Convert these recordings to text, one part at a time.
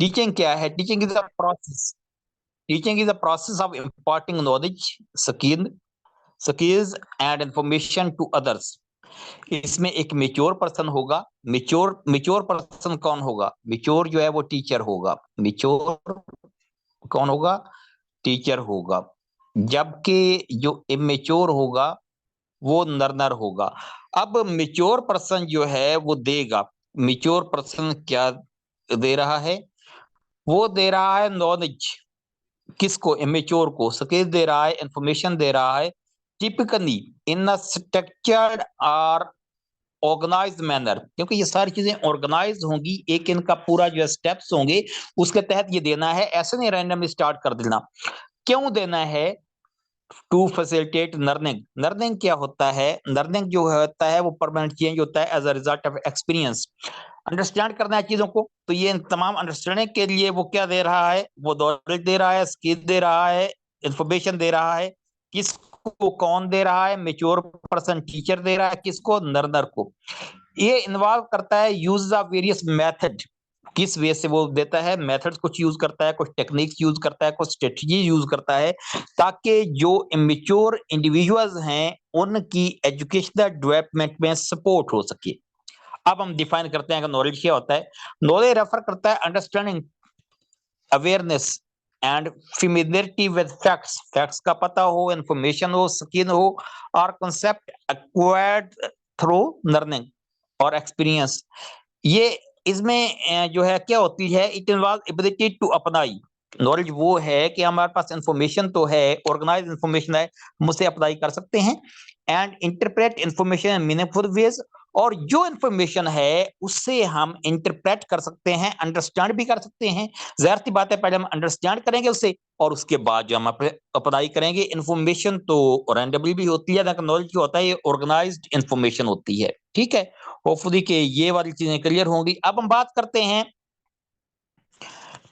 Teaching क्या है? Teaching is a process, teaching is a process of imparting knowledge, skills and information to others. इसमें एक mature person होगा। Mature mature person कौन होगा? Mature जो है वो टीचर होगा। मेच्योर कौन होगा? टीचर होगा। जबकि जो इमेच्योर होगा वो नर होगा। अब मेच्योर पर्सन जो है वो देगा। मेच्योर पर्सन क्या दे रहा है? वो दे रहा है नॉलेज। किसको? इमेच्योर को। स्किल दे रहा है, इंफॉर्मेशन दे रहा है। टिपिकली इन अ स्ट्रक्चर्ड और ऑर्गेनाइज्ड मैनर, क्योंकि ये सारी चीजें ऑर्गेनाइज होंगी, एक इनका पूरा जो स्टेप्स होंगे उसके तहत ये देना है। ऐसे नहीं रैंडमली स्टार्ट कर देना। क्यों देना है? To facilitate learning. लर्निंग क्या होता है? लर्निंग जो होता है वो परमानेंट चेंज होता है as a result of experience. Understand करना है चीजों को, तो ये तमाम अंडरस्टैंडिंग के लिए वो क्या दे रहा है? वो नॉलेज दे रहा है, स्किल दे रहा है, इंफॉर्मेशन दे रहा है। किसको? कौन दे रहा है? मेच्योर पर्सन टीचर दे रहा है। किसको? नर को। ये इन्वॉल्व करता है यूज ऑफ वेरियस मेथड। किस वे से वो देता है? मेथड्स कुछ यूज करता है, कुछ टेक्निक्स यूज करता है, कुछ स्ट्रेटजी यूज करता है, ताकि जो इमेच्योर इंडिविजुअल्स हैं उनकी एजुकेशनल डेवलपमेंट में सपोर्ट हो सके। अब हम डिफाइन करते हैं कि नॉलेज क्या होता है। नॉलेज रेफर करता है understanding, awareness and familiarity with facts. Facts का पता हो, इंफॉर्मेशन हो, स्किल हो, और कॉन्सेप्ट एक्वायर्ड थ्रू लर्निंग और एक्सपीरियंस। ये इसमें जो है क्या होती है? It involve ability to apply. Knowledge वो है कि हमारे पास इंफॉर्मेशन तो है, ऑर्गेनाइज इंफॉर्मेशन है, हम उसे अप्लाई कर सकते हैं। And interpret information in meaningful ways. और जो इंफॉर्मेशन है उससे हम इंटरप्रेट कर सकते हैं, अंडरस्टैंड भी कर सकते हैं। जाहिर सी बात है, पहले हम अंडरस्टैंड करेंगे उससे, और उसके बाद जो हम अप्लाई करेंगे। इंफॉर्मेशन तो रैंडमली भी होती है, लेकिन नॉलेज जो होता है ये ऑर्गेनाइज्ड इंफॉर्मेशन होती है। ठीक है, होपफुली के ये वाली चीजें क्लियर होंगी। अब हम बात करते हैं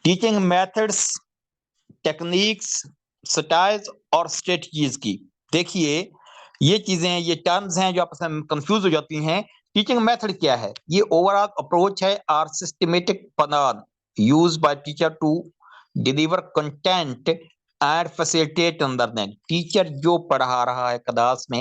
टीचिंग मेथड्स, टेक्निक्स, स्टाइल्स और स्ट्रेटजीज की। देखिए, ये चीजें, ये टर्म्स हैं जो आपस में कंफ्यूज हो जाती हैं। टीचिंग मेथड क्या है? ये ओवरऑल अप्रोच है और systematic plan use by teacher to deliver content and facilitate learning. Teacher जो पढ़ा रहा है क्लास में,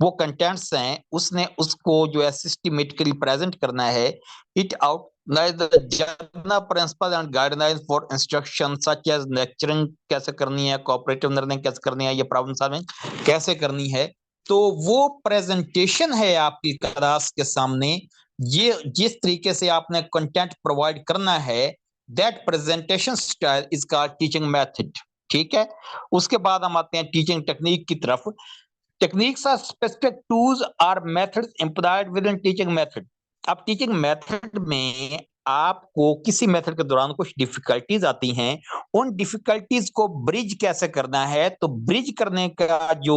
वो कंटेंट्स हैं, उसने उसको जो है सिस्टमेटिकली प्रेजेंट करना है। It out the general principles and guidelines for instruction such as lecturing कैसे करनी है, cooperative learning कैसे करनी है, ये प्रॉब्लम सॉल्विंग कैसे करनी है। तो वो प्रेजेंटेशन है आपकी क्लास के सामने। ये जिस तरीके से आपने कंटेंट प्रोवाइड करना है, that presentation style is called teaching method. ठीक है, उसके बाद हम आते हैं टीचिंग टेक्निक की तरफ। टेक्निक्स आर स्पेसिफिक टूल्स और methods employed with in teaching method. अब टीचिंग मेथड में आपको किसी मेथड के दौरान कुछ डिफिकल्टीज आती हैं, उन डिफिकल्टीज को ब्रिज कैसे करना है, तो ब्रिज करने का जो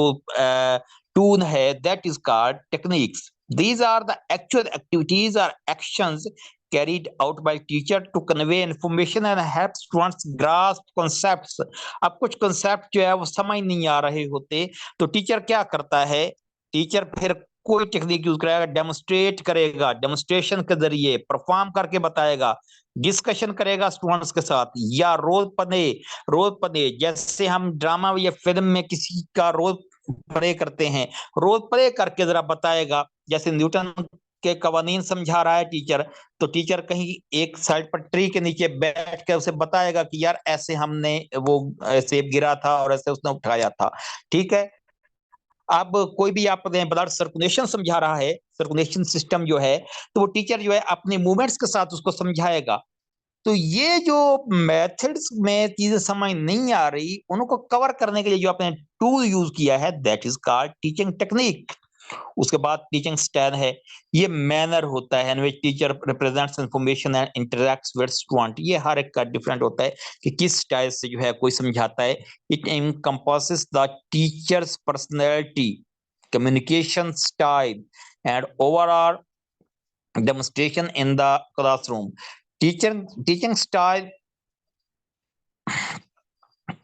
टूल है that is called techniques. These are the actual activities और actions carried out by teacher to convey information and help students grasp concepts। अब कुछ concept जो है वो समझ नहीं आ रहे होते, तो टीचर क्या करता है? टीचर फिर कोई टेक्निक यूज करेगा, डेमोस्ट्रेट करेगा, डेमोस्ट्रेशन के जरिए परफॉर्म करके बताएगा, डिस्कशन करेगा स्टूडेंट्स के साथ, या रोल प्ले जैसे हम ड्रामा या फिल्म में किसी का रोल प्ले करते हैं, रोल प्ले करके जरा बताएगा। जैसे न्यूटन के कवानीन समझा रहा है टीचर, तो टीचर कहीं एक साइड पर ट्री के नीचे बैठ कर उसे बताएगा कि यार ऐसे हमने वो सेब गिरा था और ऐसे उसने उठाया था। ठीक है, अब कोई भी आप ब्लड सर्कुलेशन समझा रहा है, सर्कुलेशन सिस्टम जो है, तो वो टीचर जो है अपने मूवमेंट्स के साथ उसको समझाएगा। तो ये जो मेथड्स में चीजें समझ नहीं आ रही, उनको कवर करने के लिए जो आपने टूल यूज किया है that is called teaching technique. उसके बाद टीचिंग स्टाइल है। ये मैनर होता है in which teacher represents information and interacts with student. ये हर एक का डिफरेंट होता है कि किस स्टाइल से जो है कोई समझाता है। It encompasses the teachers personality, communication style and overall demonstration in the classroom. Teaching style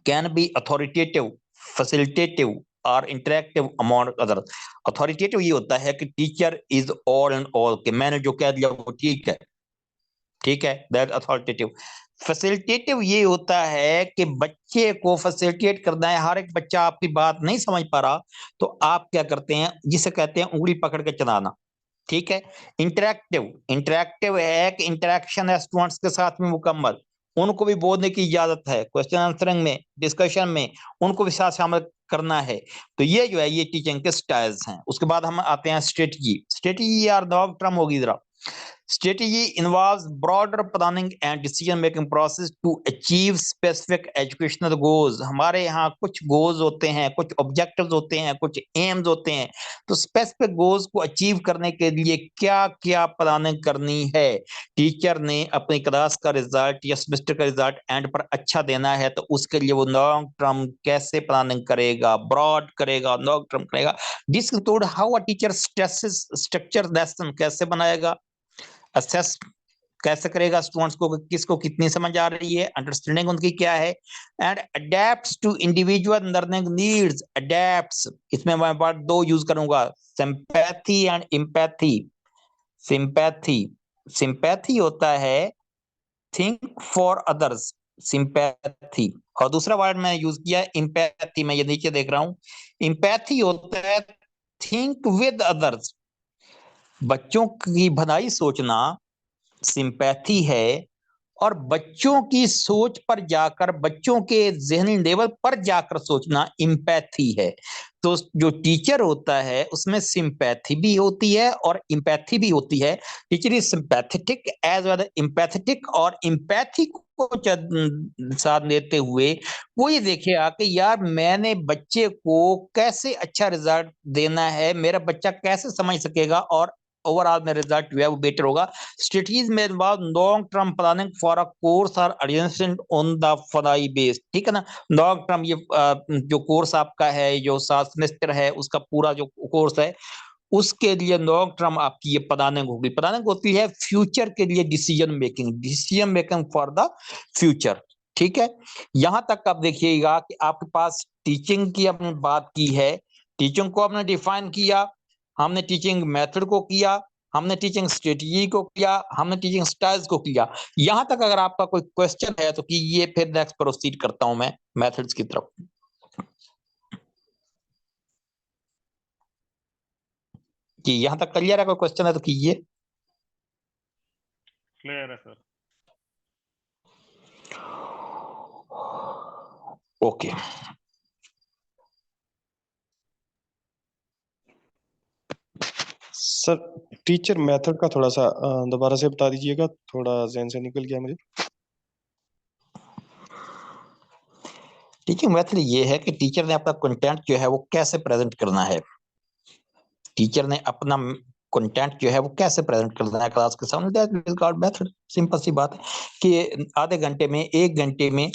can be authoritative, facilitative और इंटरेक्टिव अमॉन्ग अदर। अथॉरिटेटिव ये होता है कि teacher is all and all, के मैंने जो कह दिया वो ठीक है, ठीक है, दैट अथॉरिटेटिव। फैसिलिटेटिव ये होता है कि बच्चे को फैसिलिटेट करना है। हर एक बच्चा आपकी बात नहीं समझ पा रहा तो आप क्या करते हैं, जिसे कहते हैं उंगली पकड़ के चलाना। ठीक है। इंटरेक्टिव, इंटरेक्टिव है कि इंटरेक्शन है स्टूडेंट्स के साथ में मुकम्मल, उनको भी बोलने की इजाजत है, क्वेश्चन आंसरिंग में, डिस्कशन में उनको भी साथ शामिल करना है। तो ये जो है ये टीचिंग के स्टाइल्स हैं। उसके बाद हम आते हैं स्ट्रेटजी। स्ट्रेटजी यार नॉब टर्म होगी जरा। Strategy involves broader planning and decision-making process to achieve specific educational goals. हमारे यहाँ कुछ goals होते हैं, कुछ objectives होते हैं, कुछ aims होते हैं। तो specific goals को achieve करने के लिए क्या-क्या planning करनी है? टीचर ने अपनी क्लास का रिजल्ट या सेमेस्टर का रिजल्ट एंड पर अच्छा देना है तो उसके लिए वो लॉन्ग टर्म कैसे प्लानिंग करेगा, ब्रॉड करेगा, लॉन्ग टर्म करेगा। This include how a teacher structure lesson कैसे बनाएगा, असेस कैसे करेगा स्टूडेंट्स को, किसको कितनी समझ आ रही है, अंडरस्टैंडिंग उनकी क्या है, and adapts to individual learning needs. Adapts, इसमें मैं वर्ड दो यूज करूंगा, sympathy and empathy. Sympathy, sympathy होता है थिंक फॉर अदर्स, सिंपैथी। और दूसरा वर्ड मैं यूज किया एम्पैथी, मैं ये नीचे देख रहा हूं। एम्पैथी होता है थिंक विद अदर्स, बच्चों की भलाई सोचना सिंपैथी है, और बच्चों की सोच पर जाकर, बच्चों के ज़हनी लेवल पर जाकर सोचना एम्पैथी है। तो जो टीचर होता है उसमें सिंपैथी भी होती है और एम्पैथी भी होती है। Teacher is sympathetic as well empathetic, और एम्पैथी को साथ लेते हुए वो ये देखेगा कि यार मैंने बच्चे को कैसे अच्छा रिजल्ट देना है, मेरा बच्चा कैसे समझ सकेगा और ओवरऑल में रिजल्ट जो है वो बेटर होगा। Strategies may involve long term planning for a course or adjacent on the FODAI base, ठीक है ना। लॉन्ग टर्म ये जो कोर्स आपका है, जो 7 सेमेस्टर है, उसका पूरा जो कोर्स है उसके लिए लॉन्ग टर्म आपकी ये प्लानिंग होगी। प्लानिंग होती है फ्यूचर के लिए, decision making, decision making for the future. ठीक है। यहां तक आप देखिएगा कि आपके पास टीचिंग की आपने बात की है, टीचिंग को आपने डिफाइन किया, हमने टीचिंग मेथड को किया, हमने टीचिंग स्ट्रेटजी को किया, हमने टीचिंग स्टाइल्स को किया। यहां तक अगर आपका कोई क्वेश्चन है तो कीजिए, फिर नेक्स्ट प्रोसीड करता हूं मैं मेथड्स की तरफ। कि यहां तक क्लियर है, कोई क्वेश्चन है तो कीजिए। क्लियर है sir. Okay. Sir teacher method का थोड़ा सा दोबारा से बता दीजिएगा, थोड़ा ज़हन से निकल गया मुझे। टीचिंग मेथड ये है कि टीचर ने अपना कंटेंट जो है वो कैसे प्रेजेंट करना है। टीचर ने अपना कंटेंट जो है वो कैसे प्रेजेंट करना है क्लास के सामने, that is called method. Simple सी बात है कि आधे घंटे में, 1 घंटे में,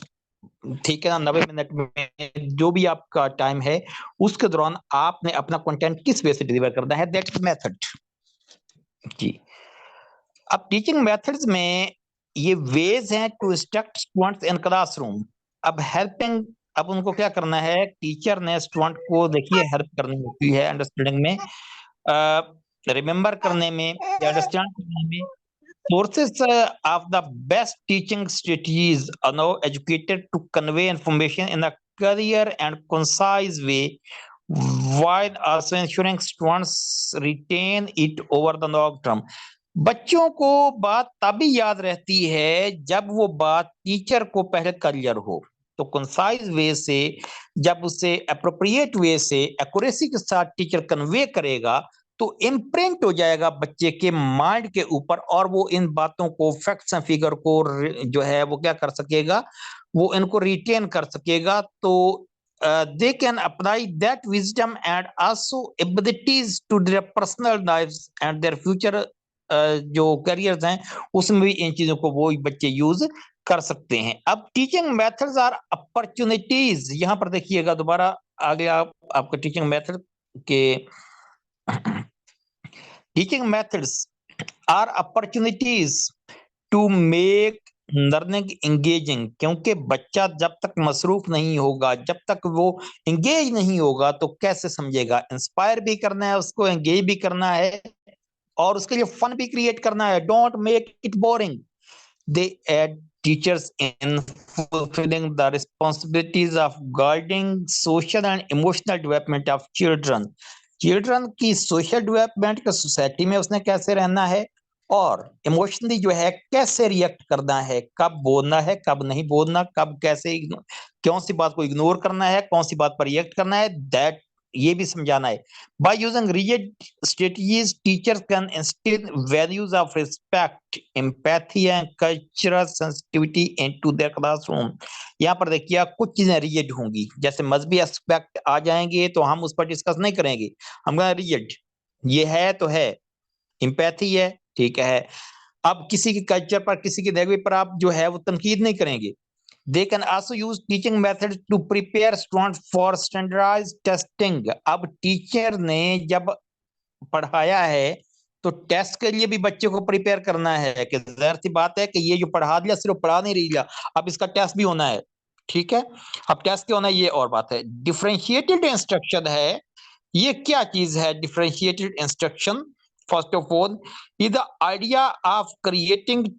ठीक है ना, 90 मिनट में, जो भी आपका टाइम है उसके दौरान आपने अपना कंटेंट किस वे से डिलीवर करना है, दैट्स मेथड जी। अब टीचिंग मेथड्स में ये वेज हैं to instruct students in classroom. अब हेल्पिंग, अब उनको क्या करना है, टीचर ने स्टूडेंट को देखिए हेल्प करनी होती है अंडरस्टैंडिंग में, रिमेम्बर करने में, अंडरस्टैंड करने में। Sources of the best teaching strategies allow educators to convey information in a clear and concise way, while also ensuring students retain it over the long term. बच्चों को बात तभी याद रहती है जब वो बात टीचर को पहले क्लियर हो। तो कंसाइज वे से, जब उसे अप्रोप्रिएट वे से एक्यूरेसी के साथ टीचर कन्वे करेगा तो इम्प्रिंट हो जाएगा बच्चे के माइंड के ऊपर, और वो इन बातों को, फैक्ट्स एंड फिगर को जो है वो क्या कर सकेगा, वो इनको रिटेन कर सकेगा। तो they can apply that wisdom and also abilities to their personal lives and their future, जो करियर्स हैं उसमें भी इन चीजों को वो बच्चे यूज कर सकते हैं। अब टीचिंग मेथड्स आर अपॉर्चुनिटीज, यहां पर देखिएगा दोबारा आगे आपका टीचिंग मेथड के teaching methods are opportunities to make learning engaging, क्योंकि बच्चा जब तक मसरूफ नहीं होगा, जब तक वो एंगेज नहीं होगा तो कैसे समझेगा। इंस्पायर भी करना है उसको, एंगेज भी करना है, और उसके लिए फन भी क्रिएट करना है। Don't make it boring. They teachers in fulfilling the responsibilities of guarding social and emotional development of children. Children की सोशल डेवलपमेंट का सोसाइटी में उसने कैसे रहना है और इमोशनली जो है कैसे रिएक्ट करना है, कब बोलना है, कब नहीं बोलना, कब कैसे कौन सी बात को इग्नोर करना है, कौन सी बात पर रिएक्ट करना है, दैट ये भी समझाना है. By using rigid strategies teachers can instil values of respect, empathy and cultural sensitivity into their classroom. यहाँ पर देखिए कुछ चीजें रिजिड होंगी, जैसे मजहबी एस्पेक्ट आ जाएंगे तो हम उस पर डिस्कस नहीं करेंगे, हम रिजिड ये है तो है, एम्पैथी है, ठीक है. अब किसी के कल्चर पर, किसी की लैंग्वेज पर आप जो है वो तनकीद नहीं करेंगे. They can also use teaching methods to prepare students for standardized testing. अब टीचर ने जब पढ़ाया है तो टेस्ट के लिए भी बच्चे को प्रिपेयर करना है कि जाहिर सी बात है कि ये जो पढ़ा दिया सिर्फ पढ़ा नहीं रही, अब इसका टेस्ट भी होना है, ठीक है. अब टेस्ट क्या होना है ये और बात है. डिफरेंशिएटेड इंस्ट्रक्शन है, ये क्या चीज है differentiated instruction? First of all is the idea of creating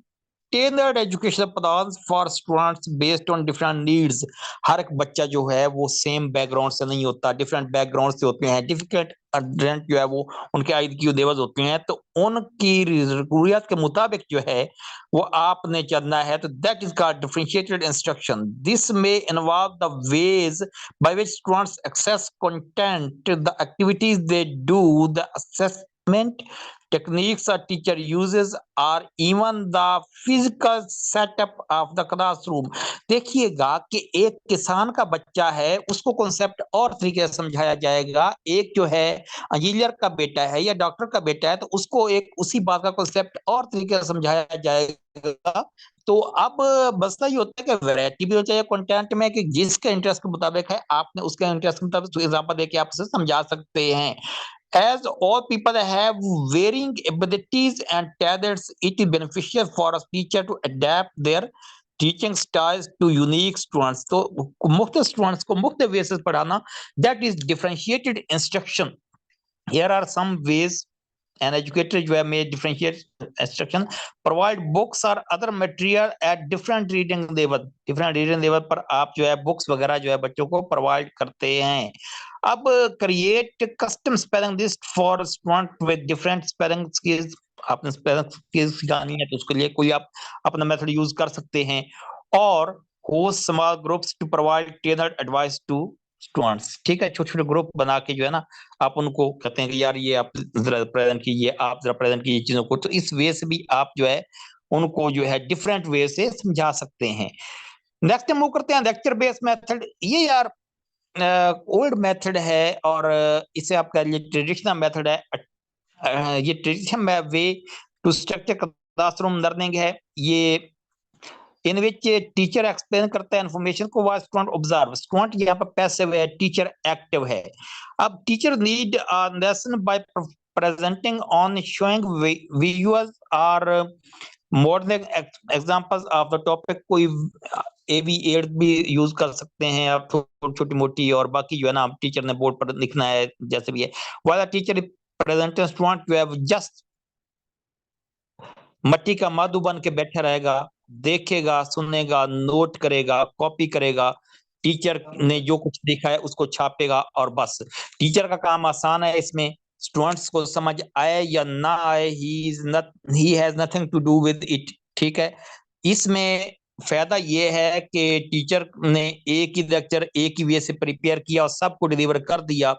tailored educational plans for students based on different needs. हर एक बच्चा जो है वो सेम बैकग्राउंड से नहीं होता, डिफरेंट बैकग्राउंड से होते हैं, डिफिकल्ट अर्जेंट जो है वो उनके IQ लेवल होते हैं, तो उनकी जरूरियात के मुताबिक जो है वो आपने चलना है. तो that is called differentiated instruction. This may involve the ways by which students access content, the activities they do, the assessment techniques a teacher uses, or even the physical setup of the classroom. देखिएगा कि एक किसान का बच्चा है उसको concept और तरीके से समझाया जाएगा, एक जो है इंजीनियर का बेटा है या डॉक्टर का बेटा है तो उसको एक उसी बात का कॉन्सेप्ट और तरीके से समझाया जाएगा. तो अब मसला ये होता है कि वैरायटी भी हो चाहिए कंटेंट में, कि जिसके इंटरेस्ट के मुताबिक है आपने उसके इंटरेस्ट के मुताबिक एग्जांपल देके आप उसे समझा सकते हैं. As all people have varying abilities and talents, it is beneficial for a teacher to adapt their teaching styles to unique students. तो मुख्तलिफ स्टूडेंट्स को मुख्तलिफ वे से पढ़ाना, that is differentiated instruction. Here are some ways an educator जो है may differentiate instruction. Provide books or other material at different reading level. Different reading level पर आप जो है बुक्स वगैरह जो है बच्चों को प्रोवाइड करते हैं. अब create custom spelling list for student with different spelling skills. आपने स्पेलिंग स्किल्स सिखानी है तो उसके लिए कोई आप अपना मेथड यूज कर सकते हैं. और host small groups to provide tailored advice to students. ठीक है, छोटे छोटे ग्रुप बना के जो है ना आप उनको कहते हैं कि यार ये आप जरा प्रेजेंट कीजिए, आप जरा प्रेजेंट कीजिए चीजों को. तो इस वे से भी आप जो है उनको जो है डिफरेंट वे से समझा सकते हैं. नेक्स्ट मूव करते हैं लेक्चर बेस्ड मेथड. ये यार ओल्ड मेथड है और इसे आप कह लीजिए ट्रेडिशनल मेथड है. ये traditional way to structure classroom learning है. ये इन विच टीचर एक्सप्लेन करता है इन्फॉर्मेशन को वाइल स्टूडेंट ऑब्जर्व. स्टूडेंट यहाँ पर पैसिव है, टीचर एक्टिव है. अब teacher need a lesson by presenting on showing visuals और modelling examples of the topic. कोई AV8 भी यूज कर सकते हैं आप, छोटी मोटी, और बाकी जो है ना टीचर ने बोर्ड पर लिखना है जैसे भी है. वाला टीचर प्रेजेंटिंग स्टूडेंट जो है जस्ट मट्टी का माधु बन के बैठा रहेगा, देखेगा, सुनेगा, नोट करेगा, कॉपी करेगा, टीचर ने जो कुछ लिखा है उसको छापेगा और बस. टीचर का काम आसान है इसमें. स्टूडेंट्स को समझ आए या ना आए, he has nothing to do with it. ठीक है, इसमें फायदा ये है कि टीचर ने एक ही लेक्चर एक ही वे से प्रिपेयर किया और सबको डिलीवर कर दिया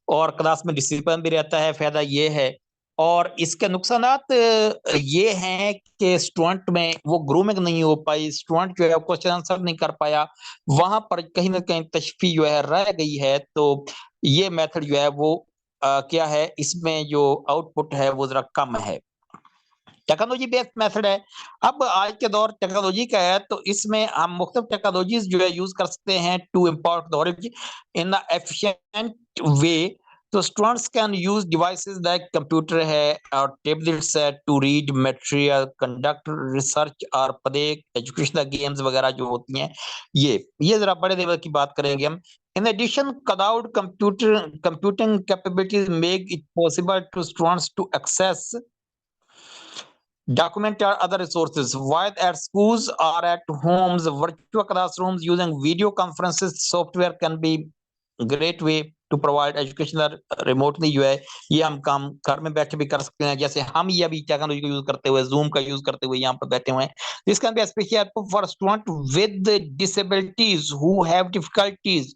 और क्लास में डिसिप्लिन भी रहता है. फायदा ये है. और इसके नुकसानात ये हैं कि स्टूडेंट में वो ग्रूमिंग नहीं हो पाई, स्टूडेंट जो है क्वेश्चन आंसर नहीं कर पाया, वहां पर कहीं ना कहीं तशफी जो है रह गई है. तो ये मेथड जो है वो क्या है, इसमें जो आउटपुट है वो जरा कम है. टेक्नोलॉजी बेस्ड मेथड है. अब आज के दौर टेक्नोलॉजी का है तो इसमें हम मुख्तलिफ टेक्नोलॉजीज जो है यूज कर सकते हैं to impart knowledge in the efficient way. तो students can use devices like computer है और टैबलेट्स है to read material, conduct research और प्ले एजुकेशनल गेम्स वगैरह जो होती हैं. ये जरा बड़े लेवल की बात करेंगे हम. In addition, cloud computing capabilities make it possible to students to access Document or other resources. While at schools or at homes, virtual classrooms using video conferences software can be a great way to provide educational remotely जो है ये हम काम घर में बैठे भी कर सकते हैं जैसे हम ये अभी टेक्नोलॉजी का यूज करते हुए जूम का यूज करते हुए यहाँ पर बैठे हुए हैं this can be especially helpful for students with disabilities who have difficulties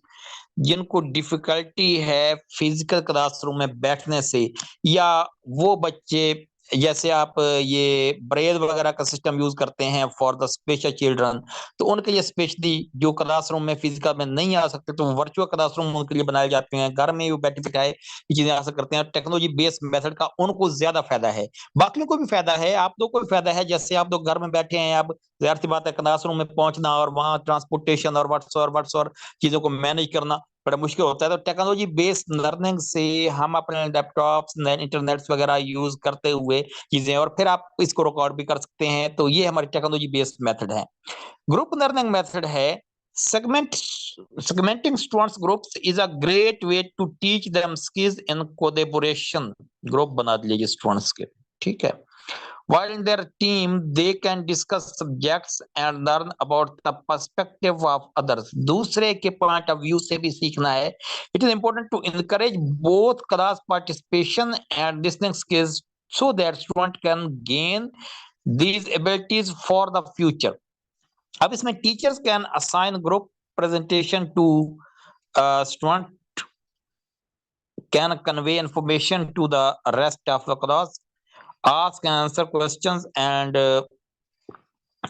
जिनको डिफिकल्टी है फिजिकल क्लासरूम में बैठने से या वो बच्चे जैसे आप ये ब्रेल वगैरह का सिस्टम यूज करते हैं फॉर द स्पेशल चिल्ड्रन तो उनके लिए स्पेशली जो क्लासरूम में फिजिकल में नहीं आ सकते तो वर्चुअल क्लासरूम उनके लिए बनाए जाते हैं घर में वो बैठे बिठाए ये चीजें हासिल करते हैं टेक्नोलॉजी बेस्ड मेथड का उनको ज्यादा फायदा है बाकियों को भी फायदा है आप लोग को भी फायदा है जैसे आप लोग घर में बैठे हैं आप जाहिर सी बात है क्लासरूम में पहुंचना और वहां ट्रांसपोर्टेशन और व्हाट्स और चीजों को मैनेज करना बड़ा मुश्किल होता है तो टेक्नोलॉजी बेस्ड लर्निंग से हम अपने लैपटॉप्स इंटरनेट वगैरह यूज करते हुए चीजें और फिर आप इसको रिकॉर्ड भी कर सकते हैं तो ये हमारी टेक्नोलॉजी बेस्ड मेथड है ग्रुप लर्निंग मेथड है segmenting students groups is a great way to teach them skills in collaboration group बना दिए स्टूडेंट्स के ठीक है while in their team they can discuss subjects and learn about the perspective of others दूसरे के point of view से भी सीखना है it is important to encourage both class participation and listening skills so that student can gain these abilities for the future अब इसमें teachers can assign group presentation to student can convey information to the rest of the class ask and answer questions and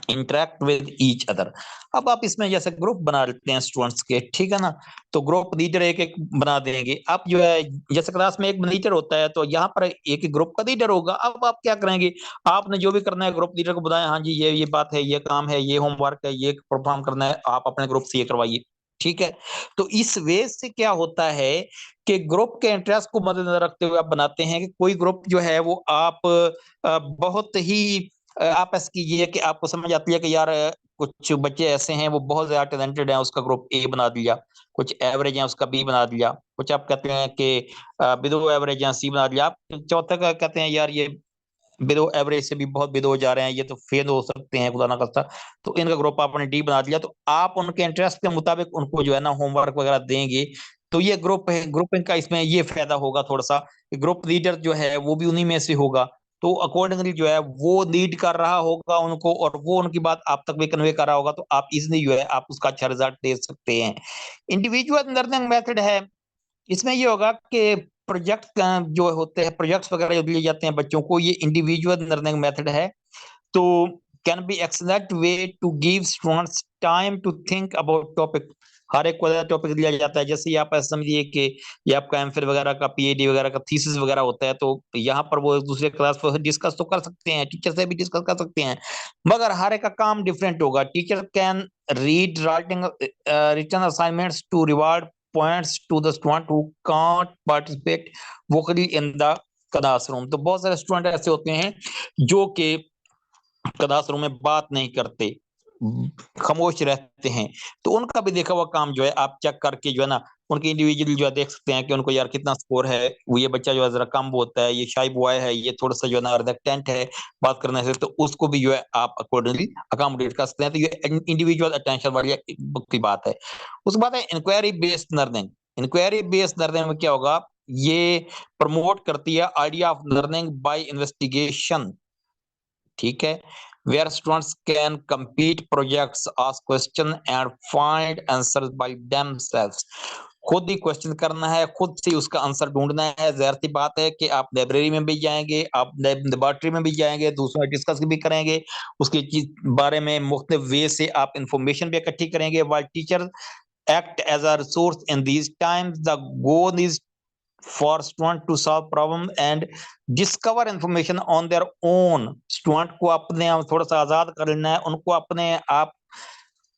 interact with each other अब आप इसमें जैसे group बना लेते हैं students के ठीक है ना तो ग्रुप लीडर एक एक बना देंगे आप जो है जैसे क्लास में एक लीडर होता है तो यहाँ पर एक ही ग्रुप का लीडर होगा अब आप क्या करेंगे आपने जो भी करना है ग्रुप लीडर को बताया हाँ जी ये बात है ये काम है ये होमवर्क है ये परफॉर्म करना है आप अपने ग्रुप से ये करवाइए ठीक है तो इस वे से क्या होता है कि ग्रुप के इंटरेस्ट को मद्देनजर रखते हुए आप बनाते हैं कि कोई ग्रुप जो है वो आप बहुत ही आप ऐसा कीजिए कि आपको समझ आती है कि यार कुछ बच्चे ऐसे हैं वो बहुत ज्यादा टैलेंटेड हैं उसका ग्रुप ए बना दिया कुछ एवरेज हैं उसका बी बना दिया कुछ आप कहते हैं कि बिलो एवरेज हैं सी बना दिया आप चौथा का कहते हैं यार ये बिलो एवरेज से भी बहुत बिलो जा रहे हैं ये तो फेल हो सकते हैं खुदा ना करता तो इनका ग्रुप आपने डी बना दिया तो आप उनके इंटरेस्ट के मुताबिक उनको जो है ना होमवर्क वगैरह देंगे तो ये ग्रुप है ग्रुपिंग का इसमें ये फायदा होगा थोड़ा सा ग्रुप लीडर जो है वो भी उन्हीं में से होगा तो अकॉर्डिंगली जो है वो लीड कर रहा होगा उनको और वो उनकी बात आप तक भी कन्वे कर रहा होगा तो आप इजली जो है आप उसका अच्छा रिजल्ट दे सकते हैं इंडिविजुअल लर्निंग मेथड है इसमें ये होगा कि प्रोजेक्ट जो होते हैं प्रोजेक्ट्स वगैरह जो दिए जाते हैं बच्चों को ये इंडिविजुअल लर्निंग मेथड है तो can be excellent way to give students time to think about topic हर एक को टॉपिक दिया जाता है जैसे आप ऐसा समझिए कि ये आपका एमफिल वगैरह का पीएचडी वगैरह का थीसिस वगैरह होता है तो यहाँ पर वो एक दूसरे क्लास पर डिस्कस तो कर सकते हैं टीचर से भी डिस्कस कर सकते हैं मगर हर एक का काम डिफरेंट होगा teacher can read writing written assignments to reward points to the student who can't participate vocally in the classroom तो बहुत सारे स्टूडेंट ऐसे होते हैं जो कि क्लासरूम में बात नहीं करते खामोश रहते हैं तो उनका भी देखा हुआ काम जो है आप चेक करके जो है ना उनके इंडिविजुअल जो है देख सकते हैं कि उनको यार कितना स्कोर है वो ये बच्चा जो है जरा कम बोलता है ये शाई बॉय है ये थोड़ा सा जो है ना रिडक्टेंट है बात करने से तो उसको भी जो है आप अकॉर्डिंगली अकोमोडेट कर सकते हैं तो ये इंडिविजुअल अटेंशन वाली की बात है उसके बाद है inquiry based learning inquiry based learning में क्या होगा ये प्रमोट करती है idea of learning by investigation ठीक है where students can complete projects, ask question and find answers by themselves. खुद ही क्वेश्चन करना है खुद से उसका आंसर ढूंढना है जाहिर सी बात है कि आप लाइब्रेरी में भी जाएंगे आप लेबोरेटरी में भी जाएंगे दूसरा डिस्कस भी करेंगे उसके बारे में मुख्तलिफ वे से आप इंफॉर्मेशन भी इकट्ठी करेंगे while teacher act as a resource in these times the goal is for student to solve problem and discover information on their own student को अपने आप थोड़ा सा आजाद कर लेना है उनको अपने आप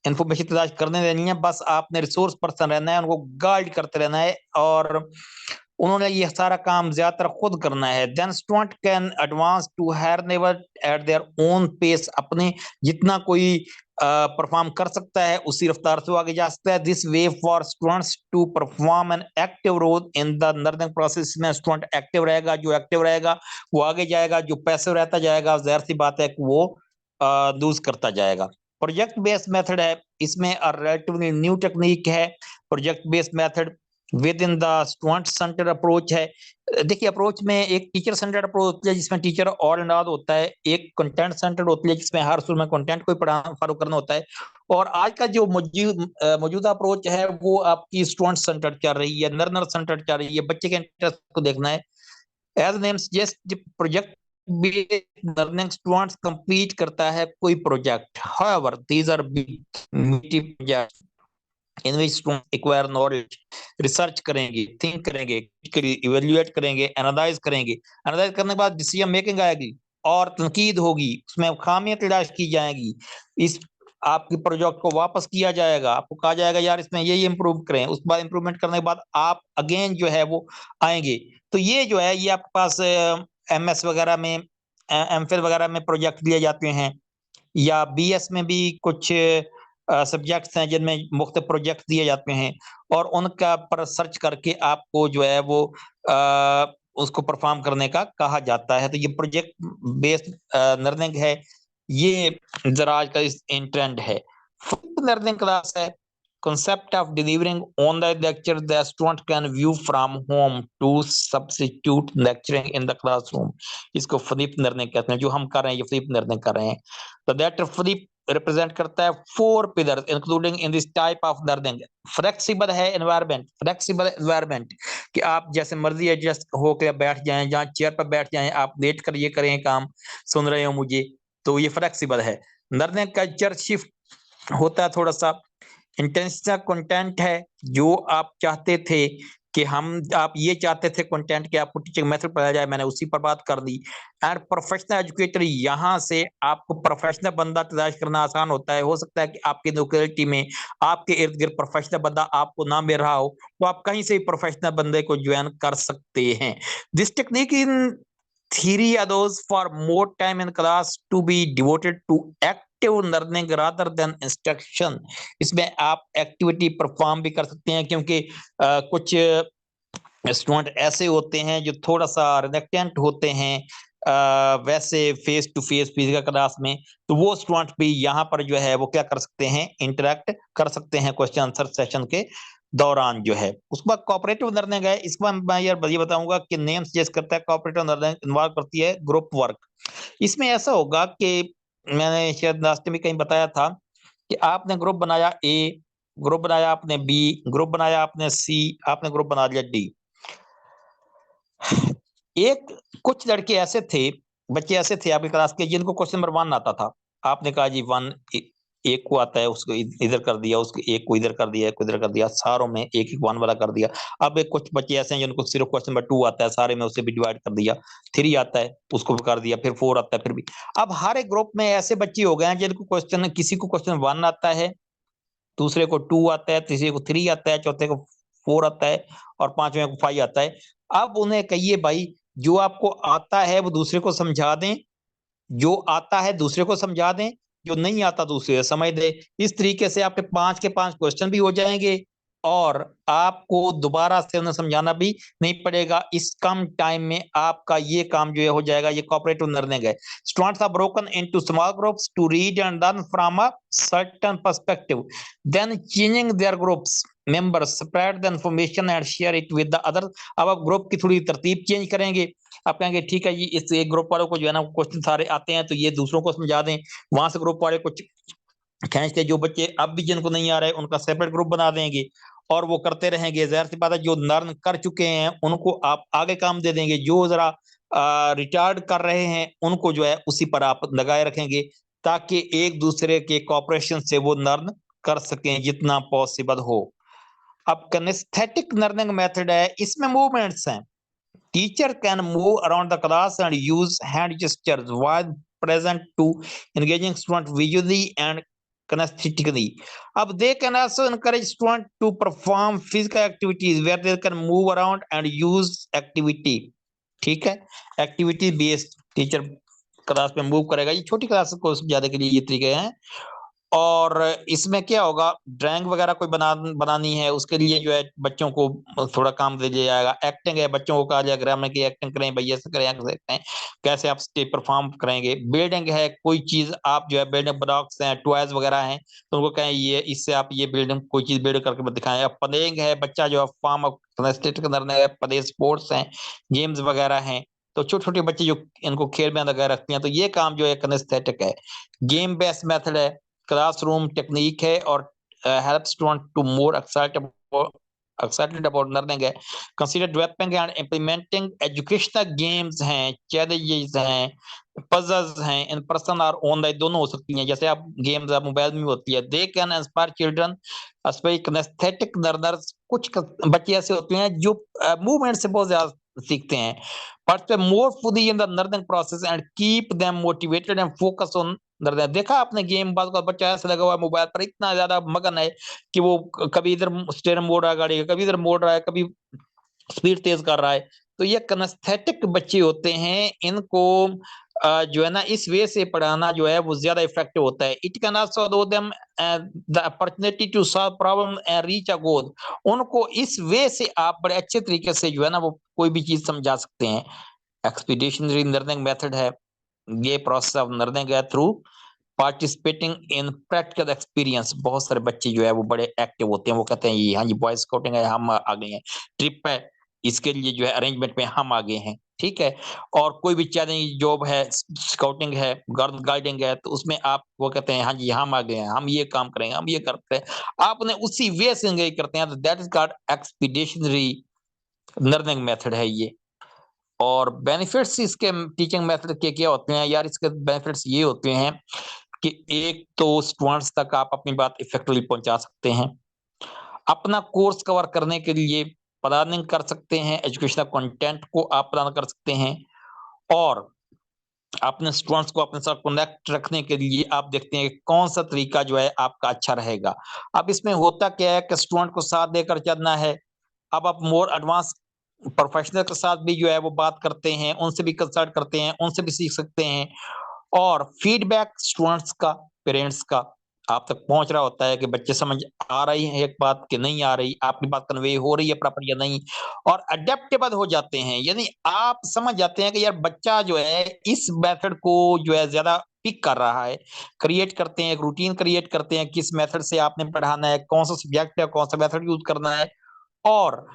इंफॉर्मेशन तलाश करने देनी है बस आपने रिसोर्स पर्सन रहना है उनको गाइड करते रहना है और उन्होंने ये सारा काम ज्यादातर खुद करना है then student can advance to her never at their own pace अपने जितना कोई परफॉर्म कर सकता है, उसी रफ्तार से वो आगे जा सकता है। This way for students to perform an active role in the learning process में स्टूडेंट एक्टिव रहेगा, जो एक्टिव रहेगा वो आगे जाएगा, जो पैसिव रहता जाएगा जाहिर सी बात है कि वो लूज करता जाएगा। प्रोजेक्ट बेस्ड मेथड है, इसमें रिलेटिवली न्यू टेक्निक है। Project based method with in the student centre approach है। देखिए अप्रोच में एक टीचर सेंटर्ड अप्रोच होती है जिसमें टीचर ऑल एंड ऑल होता है, एक कंटेंट सेंटर्ड होती है जिसमें हर स्कूल में कंटेंट को फॉलो करना होता है, और आज का जो मौजूदा अप्रोच है वो आपकी स्टूडेंट सेंटर्ड चल रही है, लर्नर सेंटर्ड चल रही है, बच्चे के इंटरेस्ट को देखना है। As name suggest project based learning students complete करता है कोई project, however these are meaty project in which student acquire knowledge, research करेंगे, थिंक करेंगे, इवेल्युएट करेंगे, एनालाइज करेंगे। एनालाइज करने के बाद डिसीजन मेकिंग आएगी और तनकीद होगी, उसमें खामियां तलाश की जाएगी, इस आपके प्रोजेक्ट को वापस किया जाएगा, आपको कहा जाएगा यार इसमें ये इम्प्रूव करें, उसके बाद इम्प्रूवमेंट करने के बाद आप अगेन जो है वो आएंगे। तो ये जो है ये आपके पास एमएस वगैरह में, एमफिल वगैरह में प्रोजेक्ट दिए जाते हैं, या बीएस में भी कुछ सब्जेक्ट्स हैं जिनमें मुख्तलिफ प्रोजेक्ट दिए जाते हैं, और उनका पर सर्च करके आपको जो है वो उसको परफॉर्म करने का कहा जाता है। तो ये प्रोजेक्ट बेस्ड लर्निंग है, ये जरा आज का इस ट्रेंड है। लर्निंग क्लास है, concept of delivering on the lecture the student can view from home to substitute lecturing in the classroom, इसको फ्लिप लर्निंग कहते हैं, जो हम कर रहे हैं ये फ्लिप लर्निंग कर रहे हैं। तो दैट फ्लिप रिप्रेजेंट करता है 4 pillars including in this type of learning. Flexible है एनवायरनमेंट, फ्लेक्सिबल एनवायरनमेंट कि आप जैसे मर्जी एडजस्ट होकर बैठ जाएं, जहां चेयर पर बैठ जाएं, आप लेट कर ये करें काम, सुन रहे हो मुझे, तो ये फ्लेक्सिबल है। लर्निंग कल्चर शिफ्ट होता है थोड़ा सा, इंटेंसिव कंटेंट है, जो आप चाहते थे कि आप ये चाहते थे कंटेंट कि आपको टीचिंग मेथड पढ़ाया जाए, मैंने उसी पर बात कर दी। एंड प्रोफेशनल एजुकेटर, यहाँ से आपको प्रोफेशनल बंदा तलाश करना आसान होता है। हो सकता है कि आपकी लोकेलिटी में आपके इर्द गिर्द प्रोफेशनल बंदा आपको ना मिल रहा हो, तो आप कहीं से भी प्रोफेशनल बंदे को ज्वाइन कर सकते हैं। This technique in theory allows for more time in class to be devoted to active learning rather than instruction। इसमें आप एक्टिविटी परफॉर्म भी कर सकते हैं, क्योंकि कुछ स्टूडेंट ऐसे होते हैं जो थोड़ा सा रिलेक्टेंट होते हैं वैसे face to face physical class में, तो वो स्टूडेंट भी यहाँ पर जो है वो क्या कर सकते हैं, इंटरेक्ट कर सकते हैं क्वेश्चन आंसर सेशन के दौरान जो है। उसके बाद कोऑपरेटिव लर्निंग है, इसके बाद मैं यार ये बताऊंगा कि नेम सजेस्ट करता है कोऑपरेटिव लर्निंग इन्वॉल्व करती है ग्रुप वर्क। इसमें ऐसा होगा कि मैंने शायद लास्ट में कहीं बताया था कि आपने ग्रुप बनाया ए, ग्रुप बनाया आपने बी, ग्रुप बनाया आपने सी, आपने ग्रुप बना लिया डी। एक कुछ लड़के ऐसे थे, बच्चे ऐसे थे आपकी क्लास के जिनको क्वेश्चन नंबर 1 आता था। आपने कहा जी 1 एक को आता है, उसको इधर कर दिया, उसको एक को इधर कर दिया, एक को इधर कर दिया, सारों में एक एक 1 वाला कर दिया। अब एक कुछ बच्चे ऐसे हैं जिनको सिर्फ क्वेश्चन नंबर 2 आता है, सारे में उसे भी डिवाइड कर दिया, 3 आता है उसको भी कर दिया, फिर 4 आता है फिर भी। अब हर एक ग्रुप में ऐसे बच्चे हो गए हैं जिनको क्वेश्चन, किसी को क्वेश्चन 1 आता है, दूसरे को 2 आता है, तीसरे को 3 आता है, चौथे को 4 आता है, और पांचवें को 5 आता है। अब उन्हें कहिए भाई जो आपको आता है वो दूसरे को समझा दें, जो आता है दूसरे को समझा दें, जो नहीं आता दूसरे को समझ दे। इस तरीके से आपके 5 के 5 क्वेश्चन भी हो जाएंगे और आपको दोबारा से उन्हें समझाना भी नहीं पड़ेगा। इस कम टाइम में आपका ये काम जो है हो जाएगा। ये कोऑपरेटिव लर्निंग है। Students are broken into small groups to read and learn from a certain perspective, then changing their groups members spread the information and share it with the other. अब आप ग्रुप की थोड़ी तरतीब change करेंगे। आप कहेंगे ठीक है जी, इस एक ग्रुप वालों को जो है ना क्वेश्चन सारे आते हैं तो ये दूसरों को समझा दें, वहां से ग्रुप वाले कुछ खींचते, जो बच्चे अब भी जिनको नहीं आ रहे उनका सेपरेट ग्रुप बना देंगे और वो करते रहेंगे। जाहिर सी बात है जो लर्न कर चुके हैं उनको आप आगे काम दे देंगे, जो जरा रिटार्ड कर रहे हैं उनको जो है उसी पर आप लगाए रखेंगे, ताकि एक दूसरे के कोऑपरेशन से वो लर्न कर सकें जितना पॉसिबल हो। अब किनेस्थेटिक लर्निंग मेथड है, इसमें मूवमेंट्स हैं। Teacher can move around the class and use hand gestures while present to engaging student visually and kinesthetically. Ab they can also encourage student to perform physical activities where they can move around and use activity. ठीक है, activity based teacher class में move करेगा। ये छोटी class को समझाने के लिए ये तरीके हैं। और इसमें क्या होगा, ड्राइंग वगैरह कोई बनानी है, उसके लिए जो है बच्चों को थोड़ा काम दे दिया जाएगा। एक्टिंग है, बच्चों को कहा जाएगा ग्रामर की एक्टिंग करें, भैया ऐसे करें, ऐसे करें, कैसे आप स्टेज परफॉर्म करेंगे। बिल्डिंग है, कोई चीज आप जो है बिल्डिंग ब्लॉक्स हैं, टॉयज वगैरह हैं, तो उनको कहें ये इससे आप ये बिल्डिंग कोई चीज बिल्ड करके दिखाएं। अब प्लेइंग है, बच्चा जो है फॉर्म ऑफ स्टेट के अंदर है, प्ले स्पोर्ट्स हैं, गेम्स वगैरह हैं, तो छोटे छोटे बच्चे जो इनको खेल में लगा रखते हैं, तो ये काम जो है किनेस्थेटिक है। गेम बेस्ड मेथड है, क्लासरूम टेक्निक है, और help student to more excited about learning है। Consider developing and implementing educational games हैं, चैलेंजेस हैं, पजल्स हैं, इन पर्सन और ऑनलाइन दोनों हो सकती हैं। जैसे आप गेम्स आप मोबाइल में होती है, they can inspire children specially kinaesthetic learners. कुछ बच्चे ऐसे होते हैं जो मूवमेंट से बहुत ज्यादा सीखते हैं, but more fully in the learning process and keep them motivated and focus on learning. देखा आपने गेम, बात का बच्चा ऐसा लगा हुआ है मोबाइल पर, इतना ज्यादा मगन है कि वो कभी इधर स्टीयरिंग मोड़ रहा है गाड़ी का, कभी इधर मोड़ रहा है, कभी स्पीड तेज कर रहा है। तो ये किनेस्थेटिक बच्चे होते हैं, इनको जो है ना इस वे से पढ़ाना जो है वो ज्यादा इफेक्टिव होता है। It can also allow them the opportunity to solve problem and reach a goal. उनको इस वे से आप बड़े अच्छे तरीके से जो है ना वो कोई भी चीज समझा सकते हैं। एक्सपीडिशनरी लर्निंग मेथड है, ये प्रोसेस ऑफ लर्निंग है through participating in practical experience. बहुत सारे बच्चे जो है वो बड़े एक्टिव होते हैं, वो कहते हैं ये हाँ जी बॉय स्काउटिंग है, हम आ गए हैं, ट्रिप है, इसके लिए जो है अरेंजमेंट में हम आगे हैं, ठीक है। और कोई भी चैलेंज जॉब है, स्काउटिंग है, गाइडिंग है, तो उसमें आप वो कहते हैं हाँ जी हम आ गए हैं, हम ये काम करेंगे, हम ये करते हैं, आप उन्हें उसी वे से एंगेज करते हैं, तो that is called expeditionary learning method है ये। और बेनिफिट्स इसके टीचिंग मेथड के क्या होते हैं यार, इसके बेनिफिट्स ये होते हैं कि एक तो स्टूडेंट्स तक आप अपनी बात इफेक्टिवली पहुंचा सकते हैं, अपना कोर्स कवर करने के लिए प्लानिंग कर सकते हैं, एजुकेशनल कंटेंट को आप प्लान कर सकते हैं, और अपने स्टूडेंट्स को अपने साथ कनेक्ट रखने के लिए आप देखते हैं कि कौन सा तरीका जो है आपका अच्छा रहेगा। अब इसमें होता क्या है कि स्टूडेंट को साथ देकर चलना है। अब आप मोर एडवांस प्रोफेशनल के साथ भी जो है वो बात करते हैं, उनसे भी कंसल्ट करते हैं, उनसे भी सीख सकते हैं। और फीडबैक स्टूडेंट्स का, पेरेंट्स का आप तक पहुंच रहा होता है कि बच्चे समझ आ रही है एक बात कि नहीं आ रही, आपकी बात कन्वे हो रही है प्रॉपर या नहीं, और अडेप्टेबल हो जाते हैं। यानी आप समझ जाते हैं कि यार बच्चा जो है इस मेथड को जो है ज्यादा पिक कर रहा है, क्रिएट करते हैं, एक रूटीन क्रिएट करते हैं, किस मेथड से आपने पढ़ाना है, कौन सा सब्जेक्ट है, कौन सा मेथड यूज करना है। और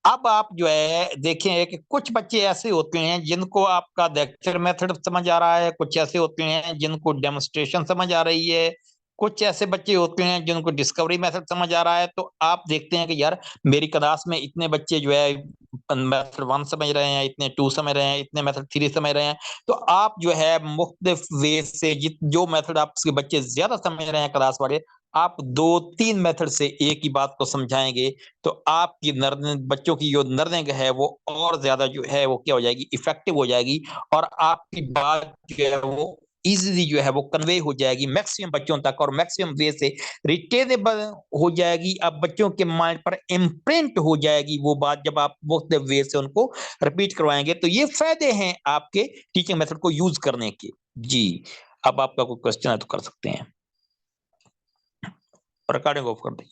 अब आप जो है देखें कि कुछ बच्चे ऐसे होते हैं जिनको आपका लेक्चर मेथड समझ आ रहा है, कुछ ऐसे होते हैं जिनको डेमोन्स्ट्रेशन समझ आ रही है, कुछ ऐसे बच्चे होते हैं जिनको डिस्कवरी मेथड समझ आ रहा है। तो आप देखते हैं कि यार मेरी क्लास में इतने बच्चे जो है मेथड 1 समझ रहे हैं, इतने 2 समझ रहे हैं, इतने मेथड 3 समझ रहे हैं। तो आप जो है मुख्तलिफ वे से जो मेथड आपके बच्चे ज्यादा समझ रहे हैं क्लास वाले, आप 2-3 मेथड से एक ही बात को समझाएंगे, तो आपकी लर्निंग, बच्चों की जो लर्निंग है वो और ज्यादा जो है वो क्या हो जाएगी, इफेक्टिव हो जाएगी। और आपकी बात जो है वो इजीली जो है वो कन्वे हो जाएगी मैक्सिमम बच्चों तक, और मैक्सिमम वे से रिटेनेबल हो जाएगी। अब बच्चों के माइंड पर इम्प्रिंट हो जाएगी वो बात, जब आप वो वे से उनको रिपीट करवाएंगे। तो ये फायदे हैं आपके टीचिंग मेथड को यूज करने के। जी, अब आपका कोई क्वेश्चन है तो कर सकते हैं। रिकॉर्डिंग ऑफ कर दें।